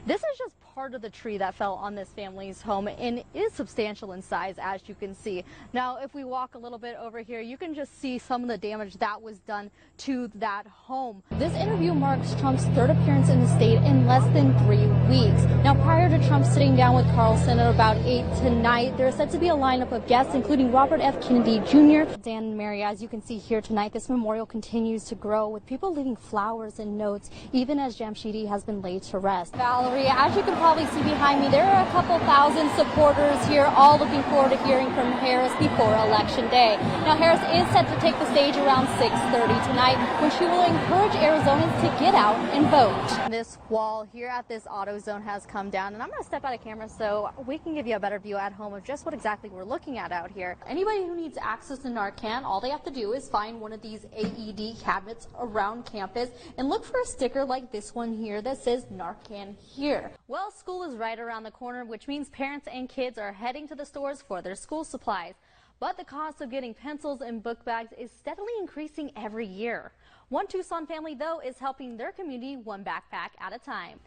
This is just part of the tree that fell on this family's home and it is substantial in size, as you can see. Now, if we walk a little bit over here, you can just see some of the damage that was done to that home. This interview marks Trump's third appearance in the state in less than 3 weeks. Now, prior to Trump sitting down with Carlson at about 8 tonight, there is said to be a lineup of guests, including Robert F. Kennedy Jr. Dan and Mary, as you can see here tonight, this memorial continues to grow with people leaving flowers and notes, even as Jamshidi has been laid to rest. Valerie, as you can probably see behind me, there are a couple thousand supporters here, all looking forward to hearing from Harris before Election Day. Now, Harris is set to take the stage around 6:30 tonight, when she will encourage Arizonans to get out and vote. This wall here at this auto zone has come down, and I'm going to step out of camera so we can give you a better view at home of just what exactly we're looking at out here. Anybody who needs access to Narcan, all they have to do is find one of these AED cabinets around campus and look for a sticker like this one here that says Narcan here. Well, school is right around the corner, which means parents and kids are heading to the stores for their school supplies. But the cost of getting pencils and book bags is steadily increasing every year. One Tucson family, though, is helping their community one backpack at a time.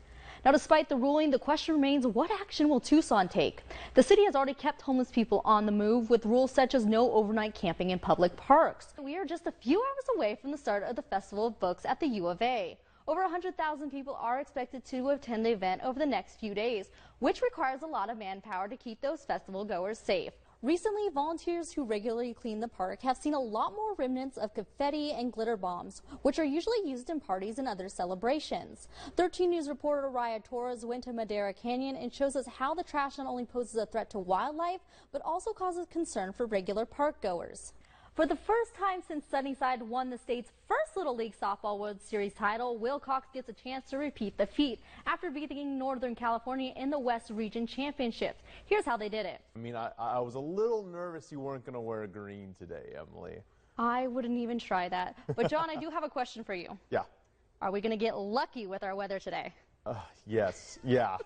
Now, despite the ruling, the question remains, what action will Tucson take? The city has already kept homeless people on the move with rules such as no overnight camping in public parks. We are just a few hours away from the start of the Festival of Books at the U of A. Over 100,000 people are expected to attend the event over the next few days, which requires a lot of manpower to keep those festival goers safe. Recently, volunteers who regularly clean the park have seen a lot more remnants of confetti and glitter bombs, which are usually used in parties and other celebrations. 13 News reporter Raya Torres went to Madera Canyon and shows us how the trash not only poses a threat to wildlife, but also causes concern for regular park goers. For the first time since Sunnyside won the state's first Little League Softball World Series title, Wilcox gets a chance to repeat the feat after beating Northern California in the West Region Championships. Here's how they did it. I mean, I was a little nervous you weren't going to wear green today, Emily. I wouldn't even try that. But, John, I do have a question for you. Yeah. Are we going to get lucky with our weather today? Yes. Yeah.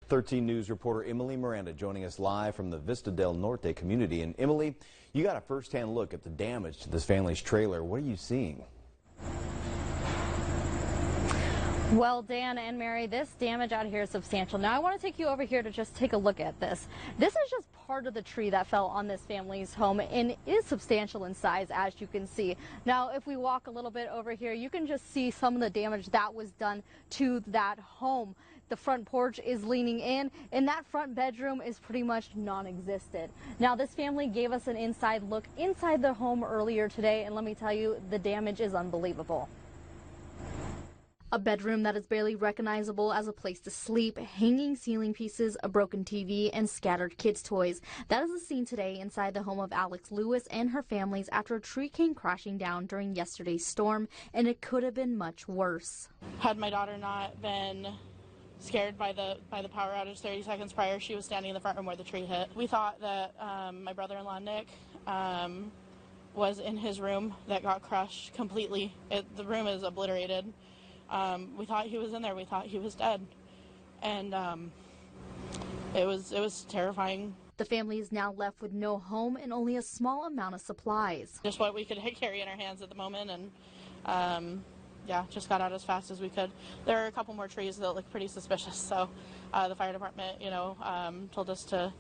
13 News reporter Emilee Miranda joining us live from the Vista del Norte community. And Emilee, you got a first-hand look at the damage to this family's trailer. What are you seeing? Well, Dan and Mary, this damage out here is substantial. Now, I want to take you over here to just take a look at this. This is just part of the tree that fell on this family's home, and it is substantial in size, as you can see. Now, if we walk a little bit over here, you can just see some of the damage that was done to that home. The front porch is leaning in, and that front bedroom is pretty much non-existent. Now, this family gave us an inside look inside their home earlier today, and let me tell you, the damage is unbelievable. A bedroom that is barely recognizable as a place to sleep, hanging ceiling pieces, a broken TV, and scattered kids' toys. That is the scene today inside the home of Alex Lewis and her families after a tree came crashing down during yesterday's storm, and it could have been much worse. Had my daughter not been scared by the power outage 30 seconds prior, she was standing in the front room where the tree hit. We thought that my brother-in-law Nick was in his room that got crushed completely. The room is obliterated. We thought he was in there. We thought he was dead, and it was terrifying. The family is now left with no home and only a small amount of supplies. Just what we could carry in our hands at the moment, and yeah, just got out as fast as we could. There are a couple more trees that look pretty suspicious, so the fire department, told us to,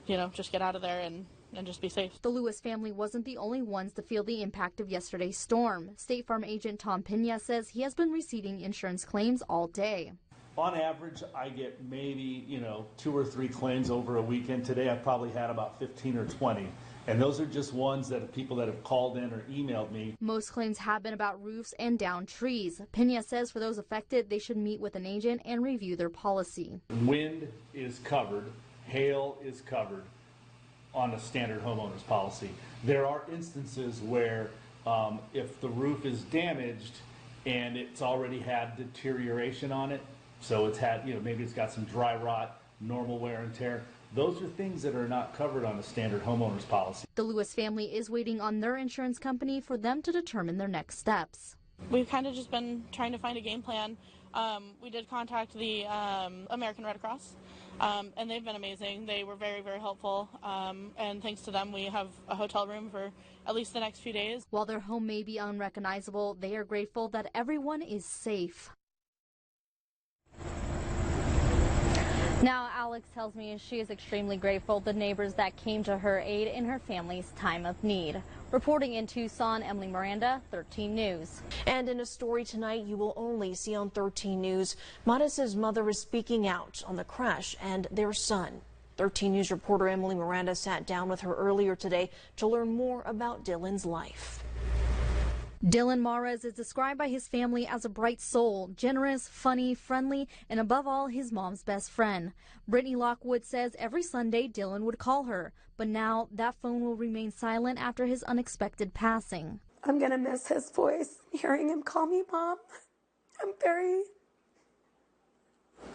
just get out of there and just be safe. The Lewis family wasn't the only ones to feel the impact of yesterday's storm. State Farm agent Tom Pena says he has been receiving insurance claims all day. On average, I get maybe, 2 or 3 claims over a weekend. Today, I probably had about 15 or 20. And those are just ones that people that have called in or emailed me. Most claims have been about roofs and downed trees. Pena says for those affected, they should meet with an agent and review their policy. Wind is covered, hail is covered on a standard homeowner's policy. There are instances where if the roof is damaged and it's already had deterioration on it, so it's had, maybe it's got some dry rot, normal wear and tear, those are things that are not covered on a standard homeowner's policy. The Lewis family is waiting on their insurance company for them to determine their next steps. We've kind of just been trying to find a game plan. We did contact the American Red Cross, and they've been amazing. They were very, very helpful, and thanks to them, we have a hotel room for at least the next few days. While their home may be unrecognizable, they are grateful that everyone is safe. Now, Alex tells me she is extremely grateful to the neighbors that came to her aid in her family's time of need. Reporting in Tucson, Emilee Miranda, 13 News. And in a story tonight you will only see on 13 News, Modest's mother is speaking out on the crash and their son. 13 News reporter Emilee Miranda sat down with her earlier today to learn more about Dylan's life. Dylan Mares is described by his family as a bright soul, generous, funny, friendly, and above all, his mom's best friend. Brittany Lockwood says every Sunday Dylan would call her, but now that phone will remain silent after his unexpected passing. I'm going to miss his voice, hearing him call me Mom.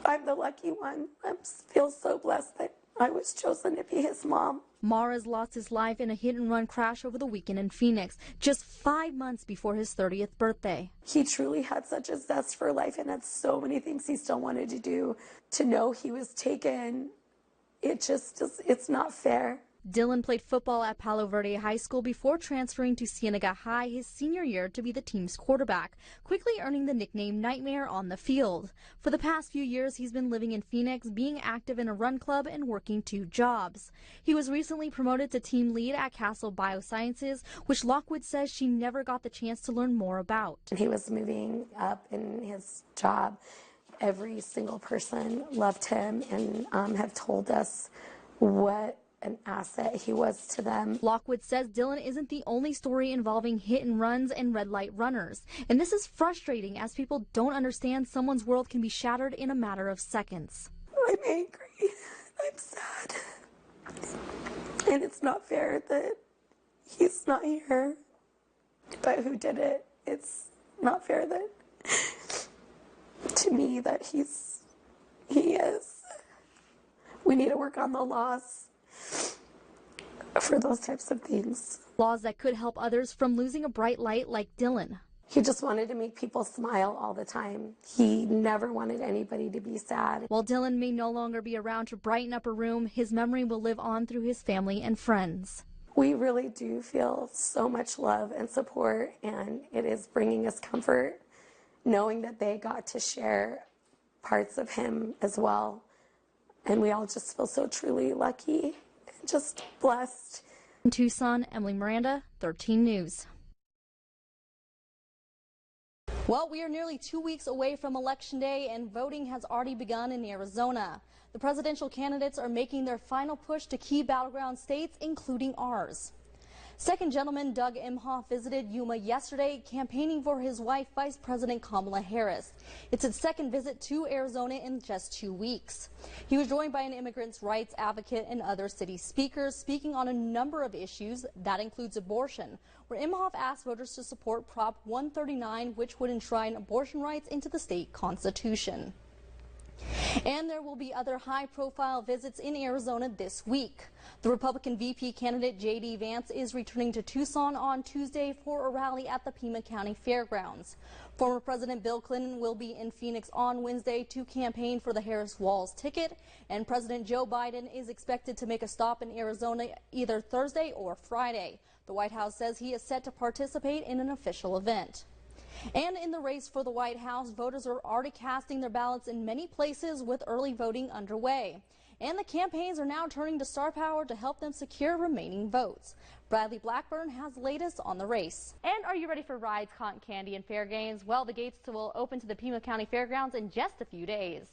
I'm the lucky one. I feel so blessed that I was chosen to be his mom. Mares lost his life in a hit-and-run crash over the weekend in Phoenix, just 5 months before his 30th birthday. He truly had such a zest for life and had so many things he still wanted to do. To know he was taken, it's not fair. Dylan played football at Palo Verde High School before transferring to Cienega High his senior year to be the team's quarterback, quickly earning the nickname Nightmare on the field. For the past few years, he's been living in Phoenix, being active in a run club and working 2 jobs. He was recently promoted to team lead at Castle Biosciences, which Lockwood says she never got the chance to learn more about. He was moving up in his job. Every single person loved him and have told us what an asset he was to them. Lockwood says Dylan isn't the only story involving hit and runs and red light runners. And this is frustrating as people don't understand someone's world can be shattered in a matter of seconds. I'm angry. I'm sad. And it's not fair that he's not here. But who did it? It's not fair that, to me, that he is. We need to work on the laws for those types of things. Laws that could help others from losing a bright light like Dylan. He just wanted to make people smile all the time. He never wanted anybody to be sad. While Dylan may no longer be around to brighten up a room, his memory will live on through his family and friends. We really do feel so much love and support, and it is bringing us comfort knowing that they got to share parts of him as well. And we all just feel so truly lucky. Just blessed. In Tucson, Emilee Miranda, 13 News. Well, we are nearly 2 weeks away from Election Day, and voting has already begun in Arizona. The presidential candidates are making their final push to key battleground states, including ours. Second Gentleman Doug Emhoff visited Yuma yesterday, campaigning for his wife, Vice President Kamala Harris. It's his second visit to Arizona in just 2 weeks. He was joined by an immigrants' rights advocate and other city speakers, speaking on a number of issues. That includes abortion, where Emhoff asked voters to support Prop 139, which would enshrine abortion rights into the state constitution. And there will be other high-profile visits in Arizona this week. The Republican VP candidate J.D. Vance is returning to Tucson on Tuesday for a rally at the Pima County Fairgrounds. Former President Bill Clinton will be in Phoenix on Wednesday to campaign for the Harris-Walz ticket, and President Joe Biden is expected to make a stop in Arizona either Thursday or Friday. The White House says he is set to participate in an official event. And in the race for the White House, voters are already casting their ballots in many places with early voting underway. And the campaigns are now turning to star power to help them secure remaining votes. Bradley Blackburn has the latest on the race. And are you ready for rides, cotton candy, and fair games? Well, the gates will open to the Pima County Fairgrounds in just a few days.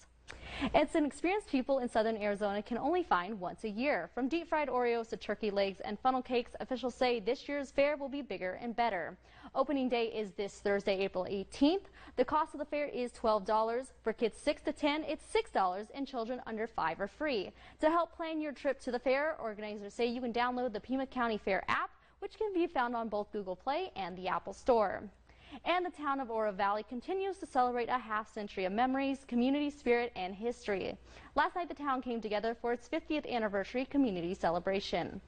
It's an experience people in southern Arizona can only find once a year. From deep fried Oreos to turkey legs and funnel cakes, officials say this year's fair will be bigger and better. Opening day is this Thursday, April 18th. The cost of the fair is $12. For kids 6 to 10, it's $6, and children under 5 are free. To help plan your trip to the fair, organizers say you can download the Pima County Fair app, which can be found on both Google Play and the Apple Store. And the town of Oro Valley continues to celebrate a half-century of memories, community spirit, and history. Last night, the town came together for its 50th anniversary community celebration.